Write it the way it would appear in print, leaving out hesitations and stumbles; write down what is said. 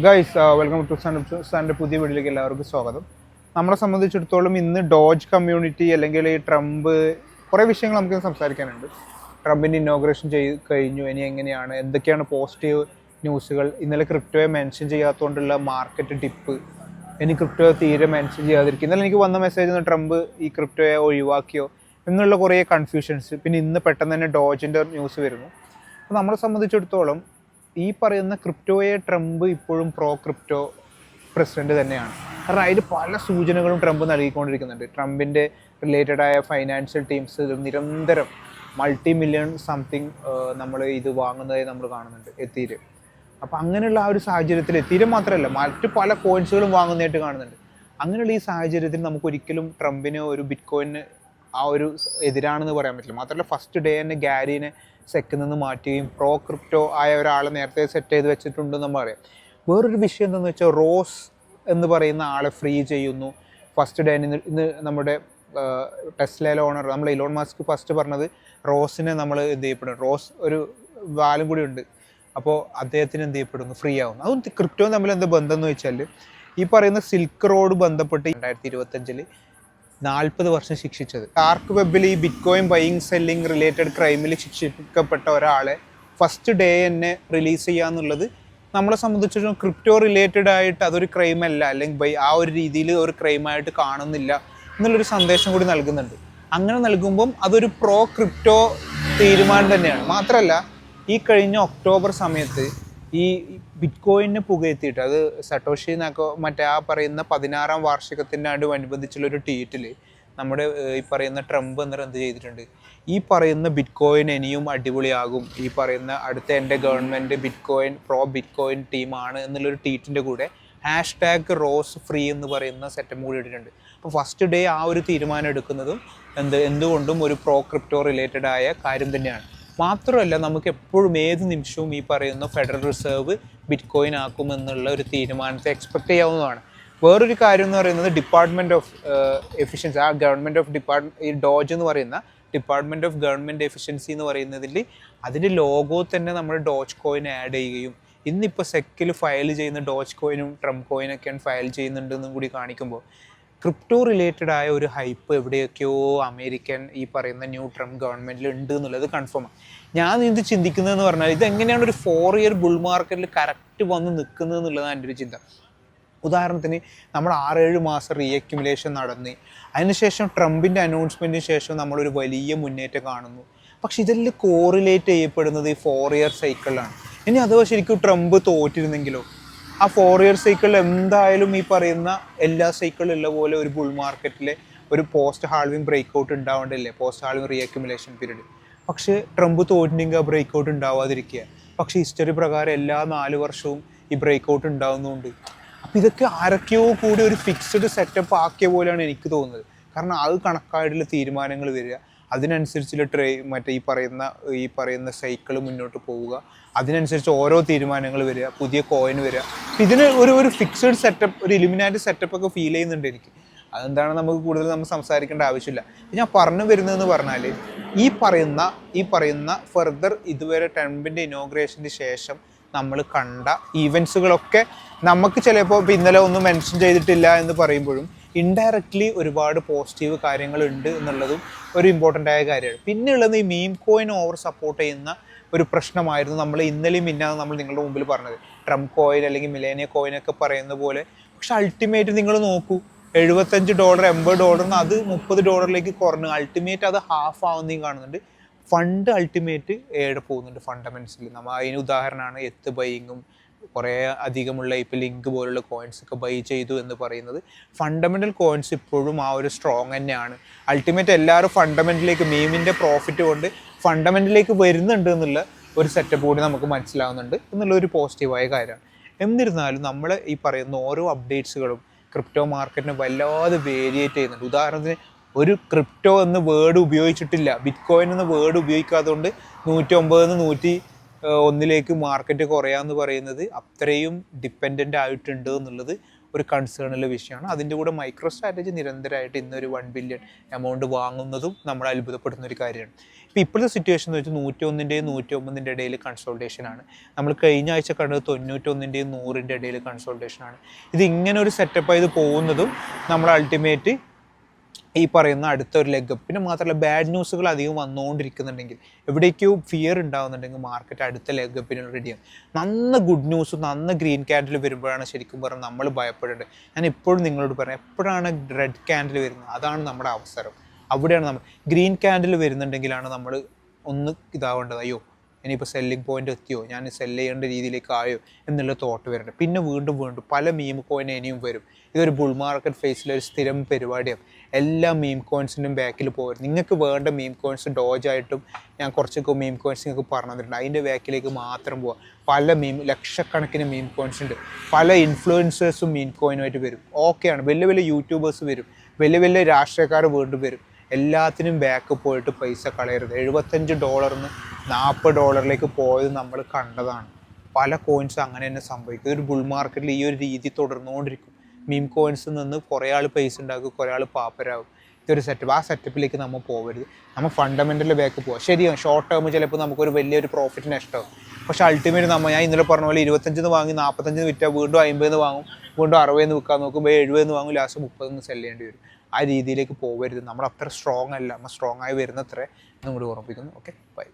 Guys welcome to സാൻ്റെ പുതിയ വീഡിയോയിലേക്ക് എല്ലാവർക്കും സ്വാഗതം. നമ്മളെ സംബന്ധിച്ചിടത്തോളം ഇന്ന് ഡോജ് കമ്മ്യൂണിറ്റി അല്ലെങ്കിൽ ഈ ട്രംപ് കുറേ വിഷയങ്ങൾ നമുക്ക് സംസാരിക്കാനുണ്ട്. ട്രംപിൻ്റെ ഇന്നോഗ്രേഷൻ കഴിഞ്ഞു, ഇനി എങ്ങനെയാണ്, എന്തൊക്കെയാണ് പോസിറ്റീവ് ന്യൂസുകൾ, ഇന്നലെ ക്രിപ്റ്റോയെ മെൻഷൻ ചെയ്യാത്തതുകൊണ്ടുള്ള മാർക്കറ്റ് ടിപ്പ്, ഇനി ക്രിപ്റ്റോ തീരെ മെൻഷൻ ചെയ്യാതിരിക്കും. ഇന്നലെ എനിക്ക് വന്ന മെസ്സേജ് ട്രംപ് ഈ ക്രിപ്റ്റോയെ ഒഴിവാക്കിയോ എന്നുള്ള കുറേ കൺഫ്യൂഷൻസ്. പിന്നെ ഇന്ന് പെട്ടെന്ന് തന്നെ ഡോജിൻ്റെ ന്യൂസ് വരുന്നു. അപ്പോൾ നമ്മളെ സംബന്ധിച്ചിടത്തോളം ഈ പറയുന്ന ക്രിപ്റ്റോയെ ട്രംപ് ഇപ്പോഴും പ്രോ ക്രിപ്റ്റോ പ്രസിഡന്റ് തന്നെയാണ്. കാരണം അതിൽ പല സൂചനകളും ട്രംപ് നൽകിക്കൊണ്ടിരിക്കുന്നുണ്ട്. ട്രംപിൻ്റെ റിലേറ്റഡായ ഫൈനാൻഷ്യൽ ടീംസ് നിരന്തരം മൾട്ടി-മില്യൺ സംതിങ് നമ്മൾ ഇത് വാങ്ങുന്നതായി നമ്മൾ കാണുന്നുണ്ട് എത്തീരം. അപ്പോൾ അങ്ങനെയുള്ള ആ ഒരു സാഹചര്യത്തിൽ എത്തീരം മാത്രമല്ല മറ്റ് പല കോയിൻസുകളും വാങ്ങുന്നതായിട്ട് കാണുന്നുണ്ട്. അങ്ങനെയുള്ള ഈ സാഹചര്യത്തിൽ നമുക്കൊരിക്കലും ട്രംപിന് ഒരു ബിറ്റ് കോയിന് ആ ഒരു എതിരാണെന്ന് പറയാൻ പറ്റില്ല. മാത്രമല്ല ഫസ്റ്റ് ഡേ തന്നെ ഗാരിനെ സെക്കിൽ നിന്ന് മാറ്റുകയും പ്രോ ക്രിപ്റ്റോ ആയ ഒരാളെ നേരത്തെ സെറ്റ് ചെയ്ത് വെച്ചിട്ടുണ്ടെന്ന് നമ്മൾ പറയാം. വേറൊരു വിഷയം എന്താണെന്ന് വെച്ചാൽ റോസ് എന്ന് പറയുന്ന ആളെ ഫ്രീ ചെയ്യുന്നു. ഫസ്റ്റ് ഡേ ഇന്ന് നമ്മുടെ ടെസ്ലയിലെ ഓണർ നമ്മൾ ഇലോൺ മസ്ക് ഫസ്റ്റ് പറഞ്ഞത് റോസിനെ നമ്മൾ എന്ത് ചെയ്യപ്പെടും, റോസ് ഒരു വാലും കൂടി ഉണ്ട്, അപ്പോൾ അദ്ദേഹത്തിന് എന്ത് ചെയ്യപ്പെടുന്നു, ഫ്രീ ആവുന്നു. അതും ക്രിപ്റ്റോ തമ്മിൽ എന്താ ബന്ധം എന്ന് വെച്ചാൽ ഈ പറയുന്ന സിൽക്ക് റോഡ് ബന്ധപ്പെട്ട് 2025 40 വർഷം ശിക്ഷിച്ചത്. ഡാർക്ക് വെബിൽ ഈ bitcoin buying selling related ക്രൈമിൽ ശിക്ഷിക്കപ്പെട്ട ഒരാളെ ഫസ്റ്റ് ഡേ തന്നെ റിലീസ് ചെയ്യുക എന്നുള്ളത് നമ്മളെ സംബന്ധിച്ചിടത്തോളം ക്രിപ്റ്റോ റിലേറ്റഡ് ആയിട്ട് അതൊരു ക്രൈമല്ല, അല്ലെങ്കിൽ ആ ഒരു രീതിയിൽ ഒരു ക്രൈമായിട്ട് കാണുന്നില്ല എന്നുള്ളൊരു സന്ദേശം കൂടി നൽകുന്നുണ്ട്. അങ്ങനെ നൽകുമ്പം അതൊരു പ്രോ ക്രിപ്റ്റോ തീരുമാനം തന്നെയാണ്. മാത്രമല്ല ഈ കഴിഞ്ഞ ഒക്ടോബർ സമയത്ത് ഈ ബിറ്റ് കോയിനെ പുകഴ്ത്തിയിട്ട് അത് സട്ടോഷി എന്നൊക്കെ മറ്റേ ആ പറയുന്ന 16ാം വാർഷികത്തിനോടനുബന്ധിച്ചുള്ളൊരു ട്വീറ്റിൽ നമ്മുടെ ഈ പറയുന്ന ട്രംപ് എന്നേരം എന്ത് ചെയ്തിട്ടുണ്ട്, ഈ പറയുന്ന ബിറ്റ് കോയിൻ ഇനിയും അടിപൊളിയാകും, ഈ പറയുന്ന അടുത്ത എൻ്റെ government bit coin bit coin ടീമാണ് എന്നുള്ളൊരു ട്വീറ്റിൻ്റെ കൂടെ #റോസ് ഫ്രീ എന്ന് പറയുന്ന സെറ്റപ്പ് കൂടി ഇട്ടിട്ടുണ്ട്. അപ്പോൾ ഫസ്റ്റ് ഡേ ആ ഒരു തീരുമാനം എടുക്കുന്നതും എന്തുകൊണ്ടും ഒരു പ്രോ ക്രിപ്റ്റോ റിലേറ്റഡ് ആയ കാര്യം തന്നെയാണ്. മാത്രമല്ല നമുക്ക് എപ്പോഴും ഏത് നിമിഷവും ഈ പറയുന്ന ഫെഡറൽ റിസർവ് ബിറ്റ് കോയിൻ ആക്കുമെന്നുള്ള ഒരു തീരുമാനത്തെ എക്സ്പെക്ട് ചെയ്യാവുന്നതാണ്. വേറൊരു കാര്യം എന്ന് പറയുന്നത് ഡിപ്പാർട്ട്മെൻറ്റ് ഓഫ് എഫിഷ്യൻസി, ആ ഗവൺമെൻറ് ഓഫ് ഈ ഡോജ് എന്ന് പറയുന്ന ഡിപ്പാർട്ട്മെൻറ്റ് ഓഫ് ഗവൺമെൻറ് എഫിഷ്യൻസി എന്ന് പറയുന്നതിൽ അതിൻ്റെ ലോഗോ തന്നെ നമ്മൾ ഡോജ് കോയിൻ ആഡ് ചെയ്യുകയും ഇന്നിപ്പോൾ സെക്കിൽ ഫയൽ ചെയ്യുന്ന ഡോജ് കോയിനും ട്രംപ് കോയിനൊക്കെയാണ് ഫയൽ ചെയ്യുന്നുണ്ടെന്നും കൂടി കാണിക്കുമ്പോൾ ക്രിപ്റ്റോ റിലേറ്റഡ് ആയ ഒരു ഹൈപ്പ് എവിടെയൊക്കെയോ അമേരിക്കൻ ഈ പറയുന്ന ന്യൂ ട്രംപ് ഗവൺമെൻറ്റിൽ ഉണ്ട് എന്നുള്ളത് കൺഫേമാണ്. ഞാൻ ഇത് ചിന്തിക്കുന്നതെന്ന് പറഞ്ഞാൽ ഇതെങ്ങനെയാണ് ഒരു 4 ഇയർ ബുൾ മാർക്കറ്റിൽ കറക്റ്റ് വന്ന് നിൽക്കുന്നത് എന്നുള്ളതാണ് എൻ്റെ ഒരു ചിന്ത. ഉദാഹരണത്തിന് നമ്മൾ 6-7 മാസം റീഅക്യുമുലേഷൻ നടന്ന് അതിനുശേഷം ട്രംപിൻ്റെ അനൗൺസ്മെൻറ്റിന് ശേഷം നമ്മളൊരു വലിയ മുന്നേറ്റം കാണുന്നു. പക്ഷെ ഇതെല്ലാം കോറിലേറ്റ് ചെയ്യപ്പെടുന്നത് ഈ 4 ഇയർ സൈക്കിളിലാണ്. ഇനി അഥവാ ശരിക്കും ട്രംപ് തോറ്റിരുന്നെങ്കിലോ ആ 4 ഇയർ സൈക്കിളിൽ എന്തായാലും ഈ പറയുന്ന എല്ലാ സൈക്കിളുള്ള പോലെ ഒരു ബുൾ മാർക്കറ്റിലെ ഒരു പോസ്റ്റ് ഹാൾവിങ് ബ്രേക്ക് ഔട്ട് ഉണ്ടാവേണ്ടല്ലേ, പോസ്റ്റ് ഹാൾവിങ് റീഅക്യുമുലേഷൻ പീരീഡ്. പക്ഷേ ട്രംപ് തോറ്റിനെങ്കിൽ ആ ബ്രേക്ക് ഔട്ട് ഉണ്ടാവാതിരിക്കുക. പക്ഷേ ഹിസ്റ്ററി പ്രകാരം എല്ലാ 4 വർഷവും ഈ ബ്രേക്ക് ഔട്ട് ഉണ്ടാകുന്നുണ്ട്. അപ്പോൾ ഇതൊക്കെ ആരൊക്കെയോ കൂടി ഒരു ഫിക്സ്ഡ് സെറ്റപ്പ് ആക്കിയ പോലെയാണ് എനിക്ക് തോന്നുന്നത്. കാരണം അത് കണക്കായിട്ടുള്ള തീരുമാനങ്ങൾ വരിക, അതിനനുസരിച്ചുള്ള മറ്റേ ഈ പറയുന്ന സൈക്കിൾ മുന്നോട്ട് പോവുക, അതിനനുസരിച്ച് ഓരോ തീരുമാനങ്ങൾ വരിക, പുതിയ കോയിൻ വരിക. ഇതിന് ഒരു ഫിക്സഡ് സെറ്റപ്പ്, ഒരു ഇലുമിനാറ്റി സെറ്റപ്പൊക്കെ ഫീൽ ചെയ്യുന്നുണ്ട് എനിക്ക്. അതെന്താണ് നമുക്ക് കൂടുതൽ നമ്മൾ സംസാരിക്കേണ്ട ആവശ്യമില്ല. ഞാൻ പറഞ്ഞു വരുന്നതെന്ന് പറഞ്ഞാൽ ഈ പറയുന്ന ഫർദർ ഇതുവരെ ട്രംപിൻ്റെ ഇനോഗ്രേഷന് ശേഷം നമ്മൾ കണ്ട ഈവൻസുകളൊക്കെ നമുക്ക് ചിലപ്പോൾ ഇപ്പോൾ ഇന്നലെ ഒന്നും മെൻഷൻ ചെയ്തിട്ടില്ല എന്ന് പറയുമ്പോഴും ഇൻഡയറക്റ്റ്ലി ഒരുപാട് പോസിറ്റീവ് കാര്യങ്ങളുണ്ട് എന്നുള്ളതും ഒരു ഇമ്പോർട്ടൻ്റ് ആയ കാര്യമാണ്. പിന്നെയുള്ളത് ഈ മീം കോയിൻ ഓവർ സപ്പോർട്ട് ചെയ്യുന്ന ഒരു പ്രശ്നമായിരുന്നു നമ്മൾ ഇന്നലെയും ഇന്നാണ് നമ്മൾ നിങ്ങളുടെ മുമ്പിൽ പറഞ്ഞത്. ട്രംപ് കോയിൻ അല്ലെങ്കിൽ മിലേനിയ കോയിനൊക്കെ പറയുന്ന പോലെ. പക്ഷെ അൾട്ടിമേറ്റ് നിങ്ങൾ നോക്കൂ, $75 $80 അത് $30 കുറഞ്ഞു. അൾട്ടിമേറ്റ് അത് ഹാഫ് ആവുന്നതും കാണുന്നുണ്ട്. ഫണ്ട് അൾട്ടിമേറ്റ് ഏടെ പോകുന്നുണ്ട് ഫണ്ടമെന്റ്സിൽ. നമ്മൾ അതിന് ഉദാഹരണമാണ് എത്ത് ബൈയിങ്ങും കുറേ അധികമുള്ള ഇപ്പോൾ ലിങ്ക് പോലുള്ള കോയിൻസ് ഒക്കെ ബൈ ചെയ്തു എന്ന് പറയുന്നത്. ഫണ്ടമെൻ്റൽ കോയിൻസ് ഇപ്പോഴും ആ ഒരു സ്ട്രോങ് തന്നെയാണ്. അൾട്ടിമേറ്റ് എല്ലാവരും ഫണ്ടമെൻ്റലിലേക്ക് മീമിൻ്റെ പ്രോഫിറ്റ് കൊണ്ട് ഫണ്ടമെൻ്റലിലേക്ക് വരുന്നുണ്ട് എന്നുള്ള ഒരു സെറ്റപ്പ് കൂടി നമുക്ക് മനസ്സിലാവുന്നുണ്ട് എന്നുള്ളൊരു പോസിറ്റീവായ കാര്യമാണ്. എന്നിരുന്നാലും നമ്മൾ ഈ പറയുന്ന ഓരോ അപ്ഡേറ്റ്സുകളും ക്രിപ്റ്റോ മാർക്കറ്റിനെ വല്ലാതെ വേരിയേറ്റ് ചെയ്യുന്നുണ്ട്. ഉദാഹരണത്തിന് ഒരു ക്രിപ്റ്റോ എന്ന വേർഡ് ഉപയോഗിച്ചിട്ടില്ല, ബിറ്റ് കോയിൻ എന്ന വേർഡ് ഉപയോഗിക്കാത്തതുകൊണ്ട് 109 101 മാർക്കറ്റ് കുറയാന്ന് പറയുന്നത് അത്രയും ഡിപ്പെൻഡൻ്റ് ആയിട്ടുണ്ട് എന്നുള്ളത് ഒരു കൺസേണുള്ള വിഷയമാണ്. അതിൻ്റെ കൂടെ മൈക്രോ സ്ട്രാറ്റജി നിരന്തരമായിട്ട് ഇന്നൊരു 1 ബില്യൺ എമൗണ്ട് വാങ്ങുന്നതും നമ്മളെ അത്ഭുതപ്പെടുന്ന ഒരു കാര്യമാണ്. ഇപ്പോഴത്തെ സിറ്റുവേഷൻ എന്ന് വെച്ചാൽ 101ൻ്റെയും 109ൻ്റെ ഇടയിൽ കൺസോൾട്ടേഷനാണ്. നമ്മൾ കഴിഞ്ഞ ആഴ്ച കണ്ടത് 91ൻ്റെയും 100ൻ്റെ ഇടയിൽ കൺസോൾട്ടേഷനാണ്. ഇത് ഇങ്ങനെ ഒരു സെറ്റപ്പ് ചെയ്ത് പോകുന്നതും നമ്മൾ അൾട്ടിമേറ്റ് ഈ പറയുന്ന അടുത്തൊരു ലെഗ്. പിന്നെ മാത്രമല്ല ബാഡ് ന്യൂസുകൾ അധികം വന്നുകൊണ്ടിരിക്കുന്നുണ്ടെങ്കിൽ, എവിടേക്കോ ഫിയർ ഉണ്ടാകുന്നുണ്ടെങ്കിൽ മാർക്കറ്റ് അടുത്ത ലെഗപ്പിന് റെഡിയാണ്. നന്ന ഗുഡ് ന്യൂസ്, നന്ന ഗ്രീൻ ക്യാൻഡിൽ വരുമ്പോഴാണ് ശരിക്കും പറഞ്ഞാൽ നമ്മൾ ഭയപ്പെടേണ്ടത്. ഞാൻ എപ്പോഴും നിങ്ങളോട് പറയാം, എപ്പോഴാണ് റെഡ് ക്യാൻഡിൽ വരുന്നത് അതാണ് നമ്മുടെ അവസരം. അവിടെയാണ് നമ്മൾ ഗ്രീൻ ക്യാൻഡിൽ വരുന്നുണ്ടെങ്കിലാണ് നമ്മൾ ഒന്ന് ഇതാവേണ്ടത്. അയ്യോ ഇനിയിപ്പോൾ സെല്ലിംഗ് പോയിന്റ് എത്തിയോ, ഞാൻ സെല്ല് ചെയ്യേണ്ട രീതിയിലേക്ക് ആയോ എന്നുള്ള തോട്ട് വരേണ്ടത്. പിന്നെ വീണ്ടും പല മീം കോയിൻ ഇനിയും വരും. ഇതൊരു ബുൾ മാർക്കറ്റ് ഫേസിലൊരു സ്ഥിരം പരിപാടിയാണ്. എല്ലാ മീം കോയിൻസിൻ്റെയും ബാക്കിൽ പോരും. നിങ്ങൾക്ക് വേണ്ട മീം കോയിൻസ് ഡോജായിട്ടും ഞാൻ കുറച്ചൊക്കെ മീം കോയിൻസ് നിങ്ങൾക്ക് പറഞ്ഞു തന്നിട്ടുണ്ട്. അതിൻ്റെ ബാക്കിലേക്ക് മാത്രം പോവുക. പല ലക്ഷക്കണക്കിന് മീം കോയിൻസ് ഉണ്ട്. പല ഇൻഫ്ലുവൻസേഴ്സും മീം കോയിനുമായിട്ട് വരും. ഓക്കെയാണ്, വലിയ വലിയ യൂട്യൂബേഴ്സ് വരും, വലിയ വലിയ രാഷ്ട്രീയക്കാർ വീണ്ടും വരും. എല്ലാത്തിനും ബാക്ക് പോയിട്ട് പൈസ കളയരുത്. $75 $40 പോയത് നമ്മൾ കണ്ടതാണ്. പല കോയിൻസ് അങ്ങനെ തന്നെ സംഭവിക്കും. ഒരു ബുൾ മാർക്കറ്റിൽ ഈ ഒരു രീതി തുടർന്നുകൊണ്ടിരിക്കും. മീം കോയിൻസിൽ നിന്ന് കുറേ ആൾ പൈസ ഉണ്ടാക്കും, കുറേ ആൾ പാപ്പരാകും. ഇതൊരു സെറ്റപ്പ്. ആ സെറ്റപ്പിലേക്ക് നമ്മൾ പോകരുത്. നമ്മൾ ഫണ്ടമെൻ്റൽ ബാക്ക് പോകാം. ശരിയാണ്, ഷോർട്ട് ടേം ചിലപ്പോൾ നമുക്കൊരു വലിയൊരു പ്രോഫിറ്റ് നഷ്ടമാകും. പക്ഷേ അൾട്ടിമേറ്റ് ഞാൻ ഇന്നലെ പറഞ്ഞ പോലെ 25 വാങ്ങി 45 വിറ്റാൽ വീണ്ടും 50 വാങ്ങും, വീണ്ടും 60 വിൽക്കാൻ നോക്കുമ്പോൾ 70 വാങ്ങും, ലാസ്റ്റ് 30 സെല് ചെയ്യേണ്ടി വരും. ആ രീതിയിലേക്ക് പോകരുത്. നമ്മൾ അത്ര സ്ട്രോങ് അല്ല. നമ്മൾ സ്ട്രോങ് ആയി വരുന്നത്രേ എന്നും കൂടി ഓർമ്മിപ്പിക്കുന്നു. Okay, by.